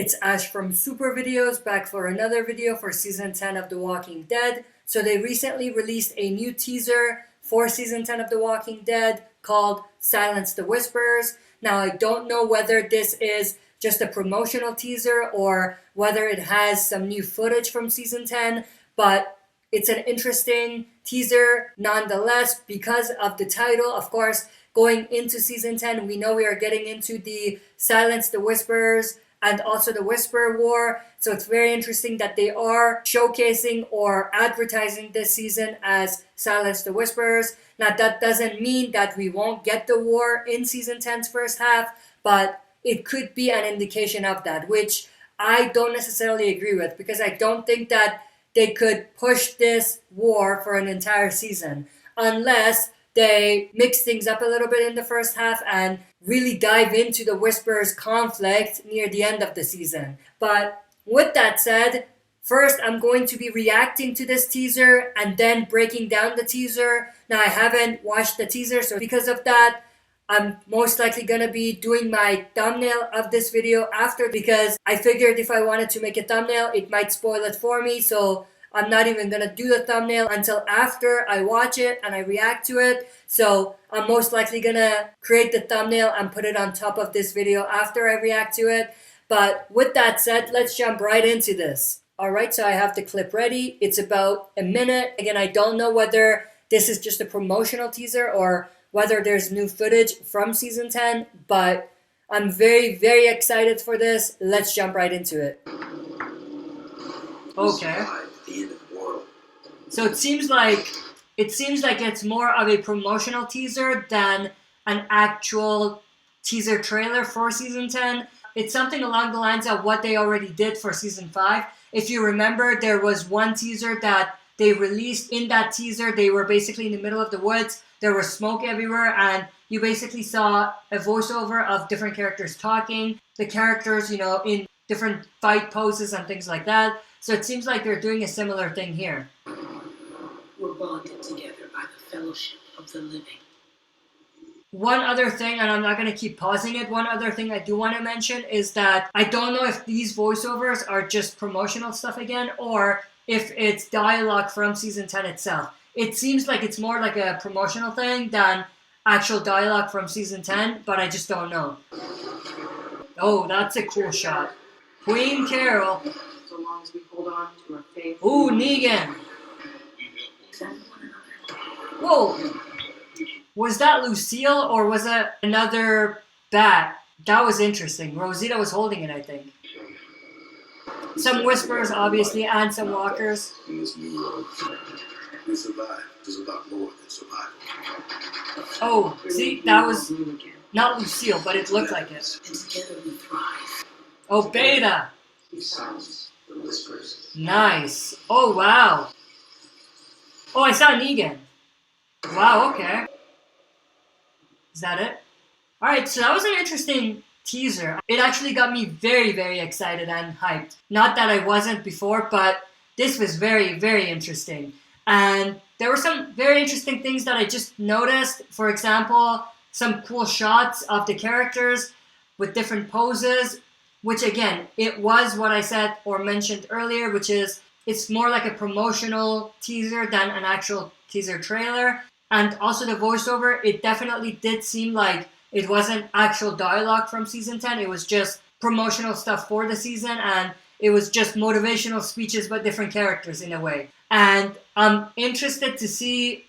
It's Ash from Super Videos back for another video for season 10 of The Walking Dead. So they recently released a new teaser for season 10 of The Walking Dead called Silence the Whispers. Now I don't know whether this is just a promotional teaser or whether it has some new footage from season 10, but it's an interesting teaser nonetheless because of the title. Of course, going into season 10, we know we are getting into the Silence the Whispers and also the Whisper War. So it's very interesting that they are showcasing or advertising this season as Silence the Whispers. Now that doesn't mean that we won't get the war in season 10's first half, but it could be an indication of that, which I don't necessarily agree with, because I don't think that they could push this war for an entire season unless they mix things up a little bit in the first half and really dive into the Whispers conflict near the end of the season. But with that said, first I'm going to be reacting to this teaser and then breaking down the teaser. Now I haven't watched the teaser, so because of that, I'm most likely going to be doing my thumbnail of this video after, because I figured if I wanted to make a thumbnail, it might spoil it for me. So I'm not even going to do the thumbnail until after I watch it and I react to it. So I'm most likely going to create the thumbnail and put it on top of this video after I react to it. But with that said, let's jump right into this. Alright, so I have the clip ready. It's about a minute. Again, I don't know whether this is just a promotional teaser or whether there's new footage from season 10, but I'm very, very excited for this. Let's jump right into it. Okay. So it seems like it's more of a promotional teaser than an actual teaser trailer for season 10. It's something along the lines of what they already did for season 5. If you remember, there was one teaser that they released. In that teaser, they were basically in the middle of the woods. There was smoke everywhere, and you basically saw a voiceover of different characters talking. The characters, in different fight poses and things like that. So it seems like they're doing a similar thing here. We're bonded together by the fellowship of the living. One other thing, and I'm not going to keep pausing it, one other thing I do want to mention is that I don't know if these voiceovers are just promotional stuff again, or if it's dialogue from season 10 itself. It seems like it's more like a promotional thing than actual dialogue from season 10, but I just don't know. Oh, that's a cool shot. Queen Carol. So long as we hold on to our faith. Ooh, Negan. Whoa. Was that Lucille or was that another bat? That was interesting. Rosita was holding it, I think. Some whispers, obviously, and some walkers. In this new world, we survive. It's about more than survival. Oh, see, that was not Lucille, but it looked like it. And together we thrive. Oh, Beta. We silence the whispers. Nice. Oh, wow. Oh, I saw Negan. Wow, okay. Is that it? Alright, so that was an interesting teaser. It actually got me very, very excited and hyped. Not that I wasn't before, but this was very, very interesting. And there were some very interesting things that I just noticed. For example, some cool shots of the characters with different poses, which again, it was what I said or mentioned earlier, which is it's more like a promotional teaser than an actual teaser trailer. And also the voiceover, it definitely did seem like it wasn't actual dialogue from season 10. It was just promotional stuff for the season, and it was just motivational speeches by different characters in a way. And I'm interested to see,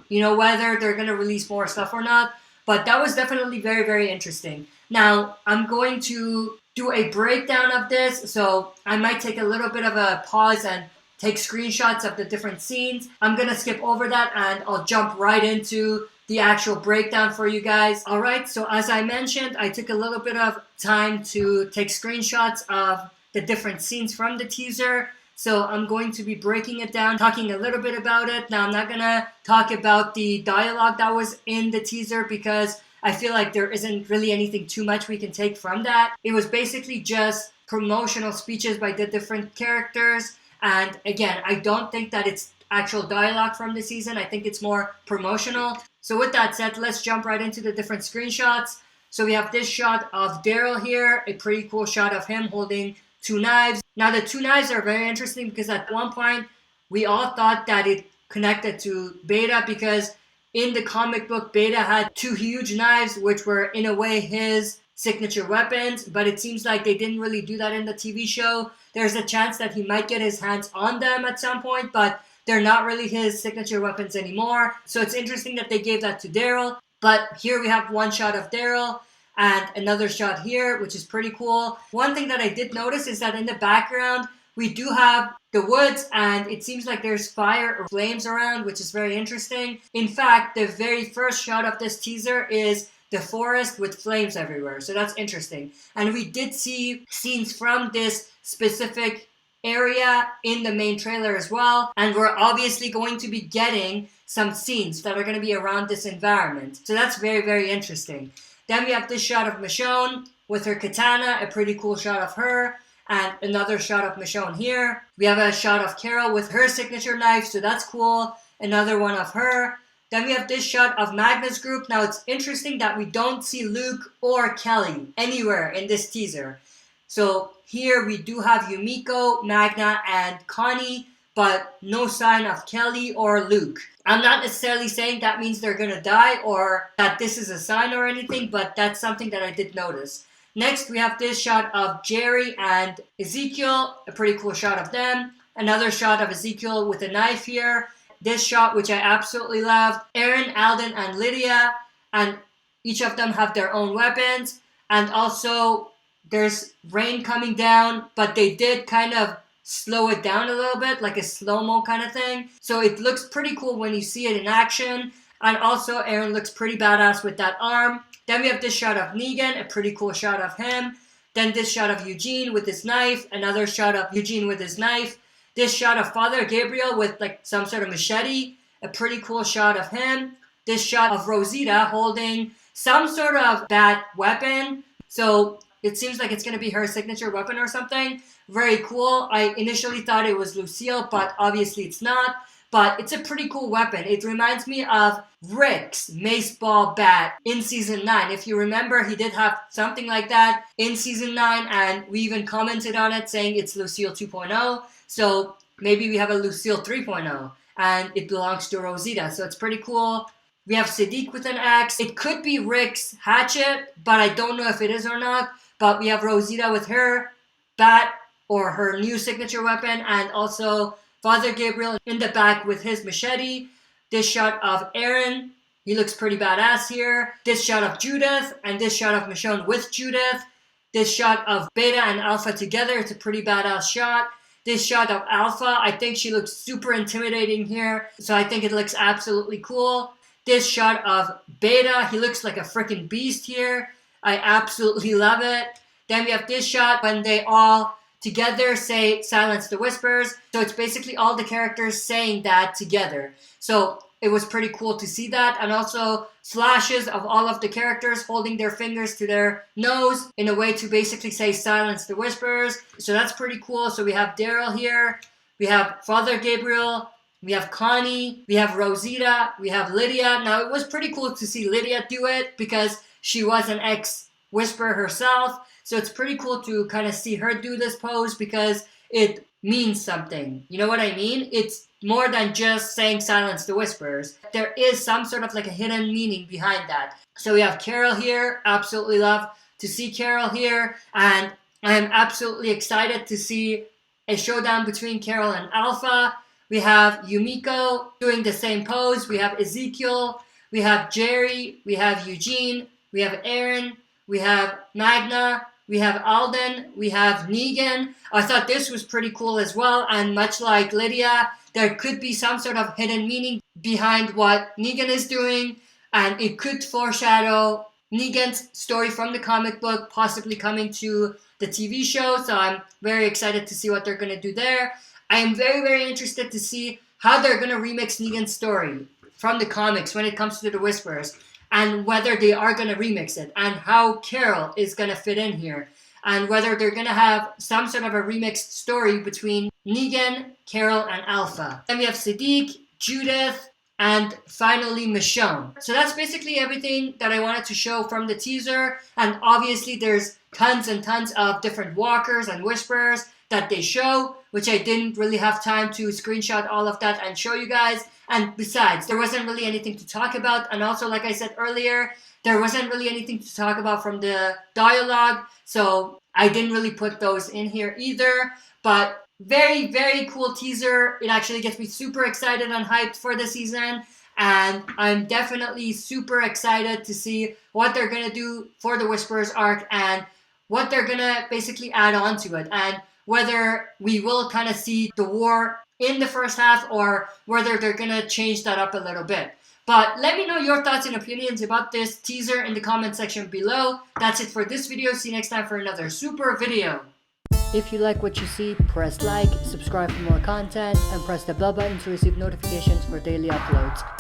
whether they're going to release more stuff or not. But that was definitely very, very interesting. Now, I'm going to do a breakdown of this, so I might take a little bit of a pause and take screenshots of the different scenes. I'm going to skip over that and I'll jump right into the actual breakdown for you guys. Alright, so as I mentioned, I took a little bit of time to take screenshots of the different scenes from the teaser. So I'm going to be breaking it down, talking a little bit about it. Now I'm not going to talk about the dialogue that was in the teaser because I feel like there isn't really anything too much we can take from that. It was basically just promotional speeches by the different characters. And again, I don't think that it's actual dialogue from the season. I think it's more promotional. So with that said, let's jump right into the different screenshots. So we have this shot of Daryl here, a pretty cool shot of him holding 2 knives. Now the 2 knives are very interesting because at one point we all thought that it connected to Beta, because in the comic book Beta had 2 huge knives which were in a way his signature weapons, but it seems like they didn't really do that in the TV show. There's a chance that he might get his hands on them at some point, but they're not really his signature weapons anymore. So it's interesting that they gave that to Daryl. But here we have one shot of Daryl and another shot here, which is pretty cool. One thing that I did notice is that in the background, we do have the woods, and it seems like there's fire or flames around, which is very interesting. In fact, the very first shot of this teaser is the forest with flames everywhere. So that's interesting. And we did see scenes from this specific area in the main trailer as well. And we're obviously going to be getting some scenes that are going to be around this environment. So that's very, very interesting. Then we have this shot of Michonne with her katana, a pretty cool shot of her. And another shot of Michonne here. We have a shot of Carol with her signature knife, so that's cool. Another one of her. Then we have this shot of Magna's group. Now it's interesting that we don't see Luke or Kelly anywhere in this teaser. So here we do have Yumiko, Magna, and Connie, but no sign of Kelly or Luke. I'm not necessarily saying that means they're gonna die or that this is a sign or anything, but that's something that I did notice. Next, we have this shot of Jerry and Ezekiel, a pretty cool shot of them. Another shot of Ezekiel with a knife here. This shot, which I absolutely loved. Aaron, Alden, and Lydia, and each of them have their own weapons. And also, there's rain coming down, but they did kind of slow it down a little bit, like a slow-mo kind of thing. So it looks pretty cool when you see it in action. And also, Aaron looks pretty badass with that arm. Then we have this shot of Negan, a pretty cool shot of him. Then this shot of Eugene with his knife. Another shot of Eugene with his knife. This shot of Father Gabriel with like some sort of machete. A pretty cool shot of him. This shot of Rosita holding some sort of bad weapon. So it seems like it's going to be her signature weapon or something. Very cool. I initially thought it was Lucille, but obviously it's not. But it's a pretty cool weapon. It reminds me of Rick's mace ball bat in season 9. If you remember, he did have something like that in season 9, and we even commented on it saying it's Lucille 2.0. So maybe we have a Lucille 3.0, and it belongs to Rosita. So it's pretty cool. We have Siddiq with an axe. It could be Rick's hatchet, but I don't know if it is or not. But we have Rosita with her bat or her new signature weapon, and also Father Gabriel in the back with his machete. This shot of Aaron, he looks pretty badass here. This shot of Judith, and this shot of Michonne with Judith. This shot of Beta and Alpha together, it's a pretty badass shot. This shot of Alpha, I think she looks super intimidating here, so I think it looks absolutely cool. This shot of Beta, he looks like a freaking beast here. I absolutely love it. Then we have this shot when they all together say silence the whispers. So it's basically all the characters saying that together. So it was pretty cool to see that. And also flashes of all of the characters holding their fingers to their nose in a way to basically say silence the whispers. So that's pretty cool. So we have Daryl here. We have Father Gabriel. We have Connie. We have Rosita. We have Lydia. Now it was pretty cool to see Lydia do it because she was an ex-whisperer herself. So it's pretty cool to kind of see her do this pose because it means something. You know what I mean? It's more than just saying silence the whispers. There is some sort of like a hidden meaning behind that. So we have Carol here. Absolutely love to see Carol here. And I am absolutely excited to see a showdown between Carol and Alpha. We have Yumiko doing the same pose. We have Ezekiel. We have Jerry. We have Eugene. We have Aaron. We have Magna. We have Alden, we have Negan. I thought this was pretty cool as well, and much like Lydia, there could be some sort of hidden meaning behind what Negan is doing, and it could foreshadow Negan's story from the comic book possibly coming to the TV show, so I'm very excited to see what they're going to do there. I am very, very interested to see how they're going to remix Negan's story from the comics when it comes to the Whisperers, and whether they are going to remix it, and how Carol is going to fit in here, and whether they're going to have some sort of a remixed story between Negan, Carol, and Alpha. Then we have Siddiq, Judith, and finally Michonne. So that's basically everything that I wanted to show from the teaser, and obviously there's tons and tons of different walkers and whisperers that they show, which I didn't really have time to screenshot all of that and show you guys. And besides, there wasn't really anything to talk about, and also like I said earlier, there wasn't really anything to talk about from the dialogue, so I didn't really put those in here either. But very, very cool teaser. It actually gets me super excited and hyped for the season, and I'm definitely super excited to see what they're gonna do for the Whisperers arc and what they're gonna basically add on to it, and whether we will kind of see the war in the first half or whether they're gonna change that up a little bit. But let me know your thoughts and opinions about this teaser in the comment section below. That's it for this video. See you next time for another super video. If you like what you see, press like, subscribe for more content, and press the bell button to receive notifications for daily uploads.